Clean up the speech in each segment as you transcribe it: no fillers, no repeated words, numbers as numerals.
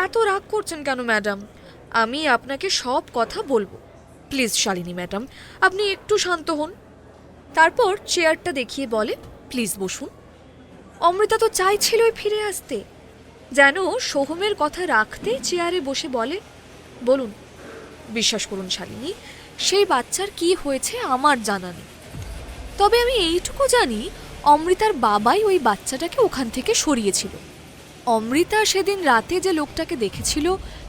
এত রাগ করছেন কেন ম্যাডাম? আমি আপনাকে সব কথা বলবো। প্লিজ শালিনী ম্যাডাম, আপনি একটু শান্ত হন। তারপর চেয়ারটা দেখিয়ে বলে, প্লিজ বসুন। অমৃতা তো চাইছিলই ফিরে আসতে, যেন সোহমের কথা রাখতে চেয়ারে বসে বলে, বলুন। বিশ্বাস করুন শালিনী, সেই বাচ্চার কি হয়েছে আমার জানা নেই, তবে আমি এইটুকু জানি অমৃতার বাবাই ওই বাচ্চাটাকে ওখান থেকে সরিয়েছিল। অমৃতা সেদিন রাতে যে লোকটাকে দেখেছিল,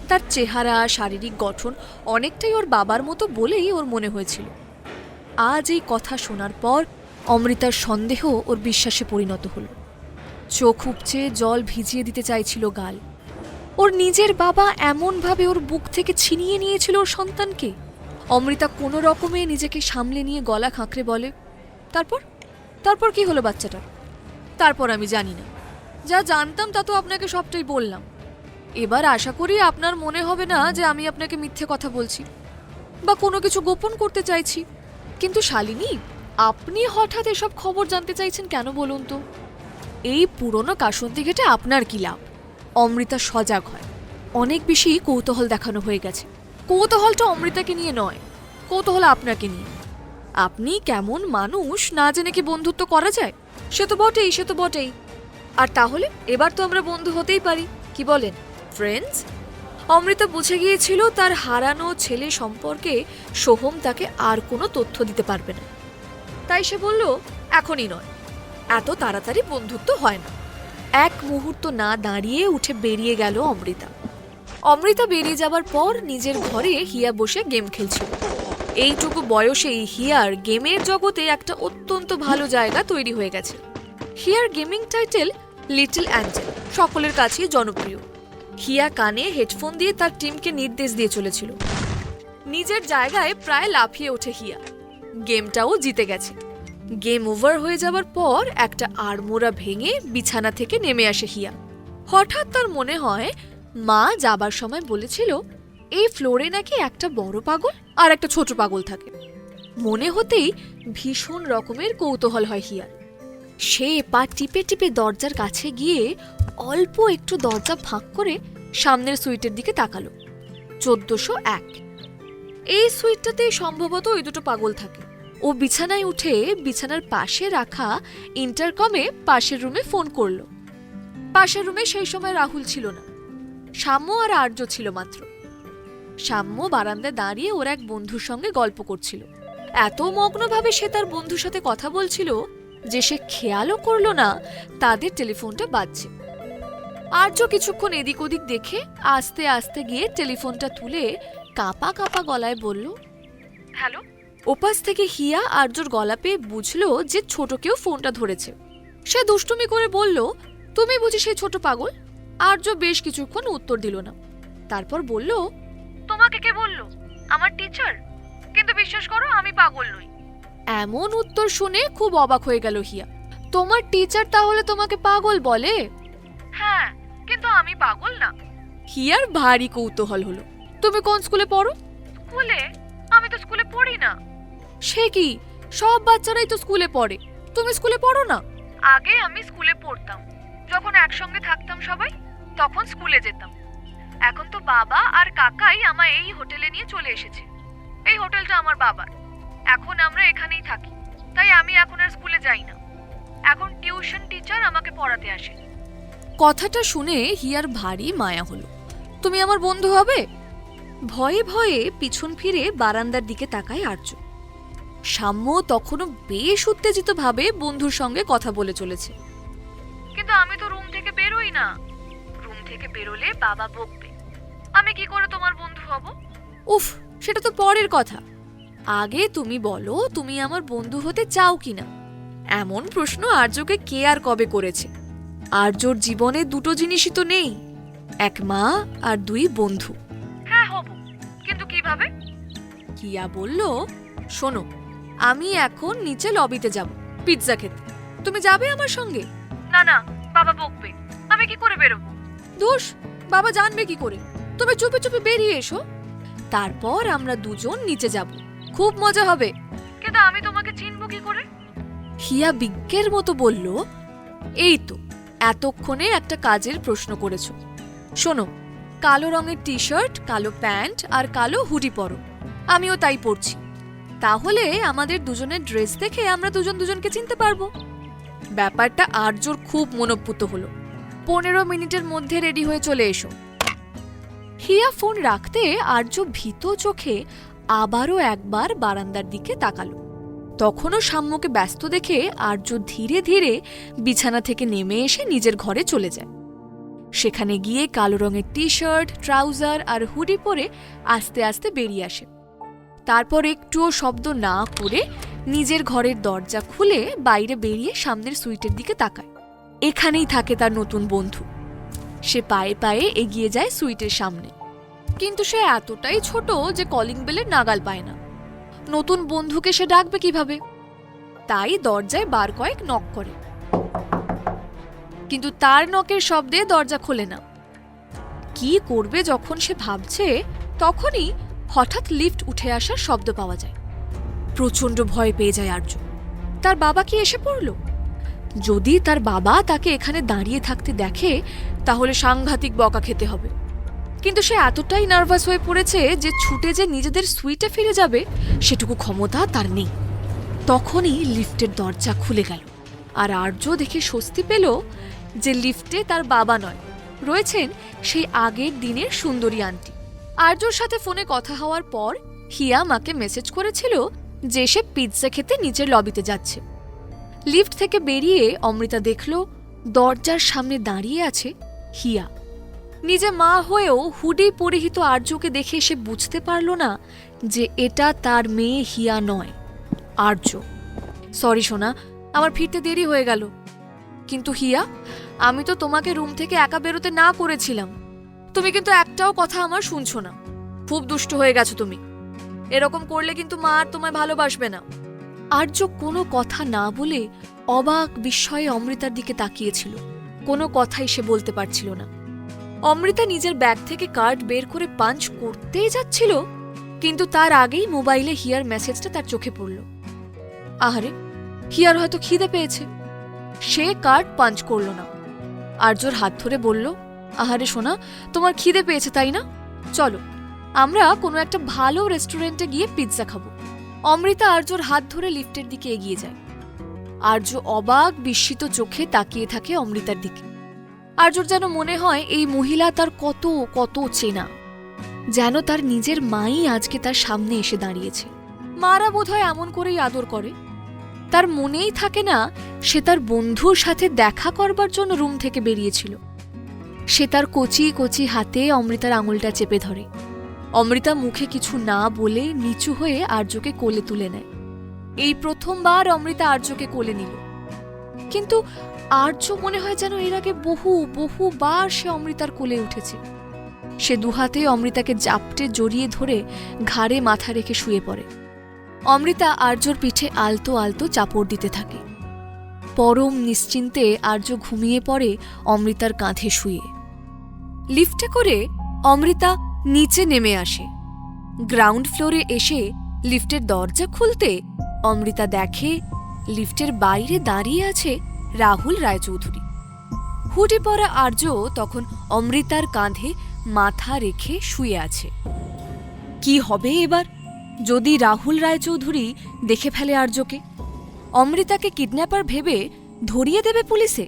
তার চেহারা, শারীরিক গঠন অনেকটাই ওর বাবার মতো বলেই ওর মনে হয়েছিল। আজ এই কথা শোনার পর অমৃতার সন্দেহ ওর বিশ্বাসে পরিণত হলো। চোখ উপচে জল ভিজিয়ে দিতে চাইছিল গাল। ওর নিজের বাবা এমনভাবে ওর বুক থেকে ছিনিয়ে নিয়েছিল ওর সন্তানকে। অমৃতা কোনো রকমে নিজেকে সামলে নিয়ে গলা খাঁকড়ে বলে, তারপর তারপর কি হলো বাচ্চাটা? তারপর আমি জানি না, যা জানতাম তা তো আপনাকে সবটাই বললাম। এবার আশা করি আপনার মনে হবে না যে আমি আপনাকে মিথ্যে কথা বলছি বা কোনো কিছু গোপন করতে চাইছি। কিন্তু শালিনী, আপনি হঠাৎ এসব খবর জানতে চাইছেন কেন বলুন তো? এই পুরনো কাসন্তি ঘেটে আপনার কি লাভ? অমৃতা সজাগ হয়। অনেক বেশি কৌতূহল দেখানো হয়ে গেছে। কৌতূহলটা অমৃতাকে নিয়ে নয়, কৌতূহল আপনাকে নিয়ে। আপনি কেমন মানুষ না জেনে কি বন্ধুত্ব করা যায়? সে তো বটেই। আর তাহলে এবার তো আমরা বন্ধু হতেই পারি, কি বলেন ফ্রেন্ডস? অমৃতা বুঝে গিয়েছিল তার হারানো ছেলে সম্পর্কে সোহম তাকে আর কোনো তথ্য দিতে পারবে না। তাই সে বলল, এখনই নয়, এত তাড়াতাড়ি বন্ধুত্ব হয় না। এক মুহূর্ত না দাঁড়িয়ে উঠে বেরিয়ে গেল অমৃতা। অমৃতা বেরিয়ে যাবার পর নিজের ঘরে হিয়া বসে গেম খেলছিল। এইটুকু বয়সেই হিয়ার গেমের জগতে একটা অত্যন্ত ভালো জায়গা তৈরি হয়ে গেছে। Here gaming title little Angel, সকলের কাছেই জনপ্রিয়। হিয়া কানে হেডফোন দিয়ে তার টিমকে নির্দেশ দিয়ে চলেছিল। নিজের জায়গায় প্রায় লাফিয়ে ওঠে হিয়া। গেমটাও জিতে গেছে। গেম ওভার হয়ে যাবার পর একটা আড়মোড়া ভেঙে বিছানা থেকে নেমে আসে হিয়া। হঠাৎ তার মনে হয় মা যাবার সময় বলেছিল এই ফ্লোরে নাকি একটা বড় পাগল আর একটা ছোট পাগল থাকে। মনে হতেই ভীষণ রকমের কৌতূহল হয় হিয়ার। সে পা টিপে টিপে দরজার কাছে গিয়ে অল্প একটু দরজা ফাঁক করে সামনের সুইটের দিকে তাকালো। 1401। এই সুইটটাতে সম্ভবত ওই দুটো পাগল থাকে। ও বিছানায় উঠে বিছানার পাশে রাখা ইন্টারকমে পাশের রুমে ফোন করলো। পাশের রুমে সেই সময় রাহুল ছিল না, সাম্য আর আর্য ছিল মাত্র। সাম্য বারান্দায় দাঁড়িয়ে ওর এক বন্ধুর সঙ্গে গল্প করছিল। এত মগ্নভাবে সে তার বন্ধুর সাথে কথা বলছিল যে সে খেয়ালও করলো না তাদের টেলিফোনটা বাজছে। আর্য কিছুক্ষণ এদিক ওদিক দেখে আস্তে আস্তে গিয়ে টেলিফোনটা তুলে কাঁপা কাঁপা গলায় বলল, হ্যালো। ওপাশ থেকে হিয়া আর্যর গলা পেয়ে বুঝলো যে ছোট কেউ ফোনটা ধরেছে। সে দুষ্টুমি করে বলল, তুমি বুঝি সেই ছোট পাগল? আর্য বেশ কিছুক্ষণ উত্তর দিল না। তারপর বলল, তোমাকে কে বললো? আমার টিচার। কিন্তু বিশ্বাস করো, আমি পাগল নই। এমন উত্তর শুনে খুব অবাক হয়ে গেল হিয়া। তোমার টিচার তাহলে তোমাকে পাগল বলে? হ্যাঁ, কিন্তু আমি পাগল না। হিয়ার ভারী কৌতূহল হলো। তুমি কোন স্কুলে পড়ো? স্কুলে? আমি তো স্কুলে পড়ি না। সে কি, সব বাচ্চারাই তো স্কুলে পড়ে, তুমি স্কুলে পড়ো না? আগে আমি স্কুলে পড়তাম, যখন একসঙ্গে থাকতাম সবাই, তখন স্কুলে যেতাম। এখন তো বাবা আর কাকাই আমায় এই হোটেলে নিয়ে চলে এসেছে। এই হোটেলটা আমার বাবার। এখন আমরা এখানেই থাকি, তাই আমি এখন আর স্কুলে যাই না। এখন টিউশন টিচার আমাকে পড়াতে আসে। কথাটা শুনে হিয়ার ভারী মায়া হলো। তুমি আমার বন্ধু হবে? ভয়ে ভয়ে পিছন ফিরে বারান্দার দিকে তাকায় আর্য। সাম্য তখনও বেশ উত্তেজিত ভাবে বন্ধুর সঙ্গে কথা বলে চলেছে। কিন্তু আমি তো রুম থেকে বেরোই না। রুম থেকে বেরোলে বাবা বকবে। আমি কি করে তোমার বন্ধু হব? উফ, সেটা তো পরের কথা। আগে তুমি বলো, তুমি আমার বন্ধু হতে চাও কিনা? এমন প্রশ্ন আর্যকে কে আর কবে করেছে? আর্যর জীবনে দুটো জিনিসই তো নেই, এক মা আর দুই বন্ধু। হ্যাঁ হব, কিন্তু কিভাবে? কিয়া বলল, শোনো, আমি এখন নিচে লবিতে যাব পিৎজা খেতে। তুমি যাবে আমার সঙ্গে? না না, বাবা বকবে। আমি কি করে বেরোবো? দোষ, বাবা জানবে কি করে? তুমি চুপে চুপে বেরিয়ে এসো, তারপর আমরা দুজন নিচে যাব। খুব মজা হবে। কিন্তু আমি তোমাকে চিনব কি করে? হিয়া বিজ্ঞের মতো বলল, এই তো এতক্ষণে একটা কাজের প্রশ্ন করেছো। শোনো, কালো রঙের টি শার্ট, কালো প্যান্ট আর কালো হুডি পরো। আমিও তাই পরছি। তাহলে আমাদের দুজনের ড্রেস দেখে আমরা দুজন দুজনকে চিনতে পারবো। ব্যাপারটা আর্যর খুব মনোপুত হলো। 15 মিনিটের মধ্যে রেডি হয়ে চলে এসো। হিয়া ফোন রাখতে আর্য ভীত চোখে আবারও একবার বারান্দার দিকে তাকালো। তখনও সাম্যকে ব্যস্ত দেখে আর্য ধীরে ধীরে বিছানা থেকে নেমে এসে নিজের ঘরে চলে যায়। সেখানে গিয়ে কালো রঙের টি শার্ট, ট্রাউজার আর হুডি পরে আস্তে আস্তে বেরিয়ে আসে। তারপর একটুও শব্দ না করে নিজের ঘরের দরজা খুলে বাইরে বেরিয়ে সামনের সুইটের দিকে তাকায়। এখানেই থাকে তার নতুন বন্ধু। সে পায়ে পায়ে এগিয়ে যায় সুইটের সামনে, কিন্তু সে এতটাই ছোট যে কলিং বেলের নাগাল পায় না। নতুন বন্ধুকে সে ডাকবে কিভাবে? তাই দরজায় বার কয়েক নক করে, কিন্তু তার নকের শব্দে দরজা খোলে না। কি করবে যখন সে ভাবছে, তখনই হঠাৎ লিফট উঠে আসার শব্দ পাওয়া যায়। প্রচন্ড ভয় পেয়ে যায় আর্য। তার বাবা কি এসে পড়ল? যদি তার বাবা তাকে এখানে দাঁড়িয়ে থাকতে দেখে তাহলে সাংঘাতিক বকা খেতে হবে। কিন্তু সে এতটাই নার্ভাস হয়ে পড়েছে যে ছুটে যে নিজেদের সুইটে ফিরে যাবে সেটুকু ক্ষমতা তার নেই। তখনই লিফটের দরজা খুলে গেল, আর আর্য দেখে স্বস্তি পেল যে লিফটে তার বাবা নয়, রয়েছেন সেই আগের দিনের সুন্দরী আন্টি। আর্যর সাথে ফোনে কথা হওয়ার পর হিয়া মাকে মেসেজ করেছিল যে সে পিৎজা খেতে নিচের লবিতে যাচ্ছে। লিফট থেকে বেরিয়ে অমৃতা দেখল দরজার সামনে দাঁড়িয়ে আছে হিয়া। নিজে মা হয়েও হুডি পরিহিত আর্যকে দেখে সে বুঝতে পারল না যে এটা তার মেয়ে হিয়া নয়, আর্য। সরি সোনা, আমার ফিরতে দেরি হয়ে গেল। কিন্তু হিয়া, আমি তো তোমাকে রুম থেকে একা বেরোতে না করেছিলাম। তুমি কিন্তু একটাও কথা আমার শুনছো না। খুব দুষ্ট হয়ে গেছো তুমি। এরকম করলে কিন্তু মা আর তোমায় ভালোবাসবে না। আর্য কোনো কথা না বলে অবাক বিস্ময়ে অমৃতার দিকে তাকিয়েছিল। কোনো কথাই সে বলতে পারছিল না। অমৃতা নিজের ব্যাগ থেকে কার্ড বের করে পাঞ্চ করতেই যাচ্ছিল, কিন্তু তার আগেই মোবাইলে হিয়ার মেসেজটা তার চোখে পড়ল। আহারে, হিয়ার হয়তো খিদে পেয়েছে। সে কার্ড পাঞ্চ করল না। আর্যর হাত ধরে বলল, আহারে সোনা, তোমার খিদে পেয়েছে তাই না? চলো আমরা কোনো একটা ভালো রেস্টুরেন্টে গিয়ে পিৎজা খাবো। অমৃতা আর্যর হাত ধরে লিফটের দিকে এগিয়ে যায়। আর্য অবাক বিস্মিত চোখে তাকিয়ে থাকে অমৃতার দিকে। আর্যর যেন মনে হয় এই মহিলা তার কত কত চেনা, যেন তার নিজের মাই আজকে তার সামনে এসে দাঁড়িয়েছে। মারা বোধহয় এমন করেই আদর করে। তার মনেই থাকে না সে তার বন্ধুর সাথে দেখা করবার জন্য রুম থেকে বেরিয়েছিল। সে তার কচি কচি হাতে অমৃতার আঙুলটা চেপে ধরে। অমৃতা মুখে কিছু না বলে নিচু হয়ে আর্যকে কোলে তুলে নেয়। এই প্রথমবার অমৃতা আর্যকে কোলে নিল, কিন্তু আর্য মনে হয় যেন এর আগে বহুবার সে অমৃতার কোলে উঠেছে। সে দুহাতে অমৃতাকে জাপটে জড়িয়ে ধরে ঘাড়ে মাথা রেখে শুয়ে পড়ে। অমৃতা আর্যর পিঠে আলতো আলতো চাপড় দিতে থাকে। পরম নিশ্চিন্তে আর্য ঘুমিয়ে পড়ে অমৃতার কাঁধে শুয়ে। লিফটে করে অমৃতা নিচে নেমে আসে। গ্রাউন্ড ফ্লোরে এসে লিফটের দরজা খুলতে অমৃতা দেখে লিফটের বাইরে দাঁড়িয়ে আছে রাহুল রায়চৌধুরী। হুডি পরা আর্য তখন অমৃতার কাঁধে মাথা রেখে শুয়ে আছে। কি হবে এবার যদি রাহুল রায়চৌধুরী দেখে ফেলে আর্যকে? অমৃতাকে কিডন্যাপার ভেবে ধরিয়ে দেবে পুলিশে?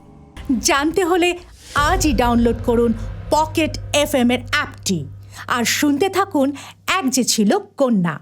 জানতে হলে আজই ডাউনলোড করুন পকেট FM এর অ্যাপটি আর শুনতে থাকুন এক যে ছিল কন্যা।